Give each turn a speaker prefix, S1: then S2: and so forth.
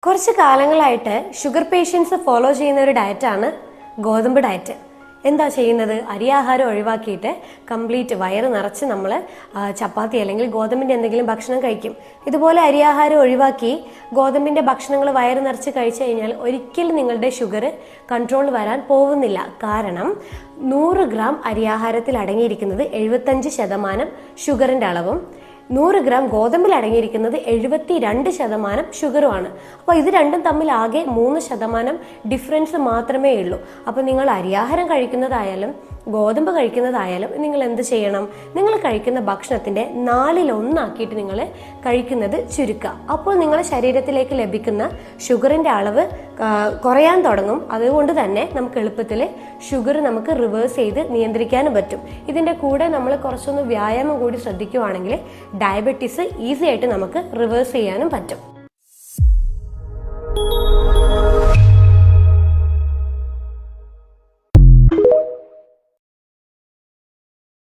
S1: കുറച്ച് കാലങ്ങളായിട്ട് sugar patients follow ചെയ്യുന്ന ഒരു ഡയറ്റാണ് ഗോതമ്പ് ഡയറ്റ്. എന്താ ചെയ്യുന്നത്? അരിയാഹാരം ഒഴിവാക്കിയിട്ട് കംപ്ലീറ്റ് വയറ് നിറച്ച് നമ്മൾ ചപ്പാത്തി അല്ലെങ്കിൽ ഗോതമ്പിന്റെ എന്തെങ്കിലും ഭക്ഷണം കഴിക്കും. ഇതുപോലെ അരിയാഹാരം ഒഴിവാക്കി ഗോതമ്പിന്റെ ഭക്ഷണങ്ങൾ വയറ് നിറച്ച് കഴിച്ചു കഴിഞ്ഞാൽ ഒരിക്കലും നിങ്ങളുടെ ഷുഗർ കൺട്രോൾ വരാൻ പോകുന്നില്ല. കാരണം 100 ഗ്രാം അരിയാഹാരത്തിൽ അടങ്ങിയിരിക്കുന്നത് 75% ഷുഗറിന്റെ അളവും 100 ഗ്രാം ഗോതമ്പിൽ അടങ്ങിയിരിക്കുന്നത് 72% ഷുഗറുമാണ്. അപ്പോൾ ഇത് രണ്ടും തമ്മിൽ ആകെ 3% ഡിഫറൻസ് മാത്രമേ ഉള്ളൂ. അപ്പോൾ നിങ്ങൾ അരിയാഹാരം കഴിക്കുന്നതായാലും ഗോതമ്പ് കഴിക്കുന്നതായാലും നിങ്ങൾ എന്ത് ചെയ്യണം? നിങ്ങൾ കഴിക്കുന്ന ഭക്ഷണത്തിന്റെ 1/4 നിങ്ങൾ കഴിക്കുന്നത് ചുരുക്കുക. അപ്പോൾ നിങ്ങളുടെ ശരീരത്തിലേക്ക് ലഭിക്കുന്ന ഷുഗറിന്റെ അളവ് കുറയാൻ തുടങ്ങും. അതുകൊണ്ട് തന്നെ നമുക്ക് എളുപ്പത്തിൽ ഷുഗർ നമുക്ക് റിവേഴ്സ് ചെയ്ത് നിയന്ത്രിക്കാനും പറ്റും. ഇതിന്റെ കൂടെ നമ്മൾ കുറച്ചൊന്ന് വ്യായാമം കൂടി ശ്രദ്ധിക്കുകയാണെങ്കിൽ ഡയബറ്റീസ് ഈസി ആയിട്ട് നമുക്ക് റിവേഴ്സ് ചെയ്യാനും പറ്റും.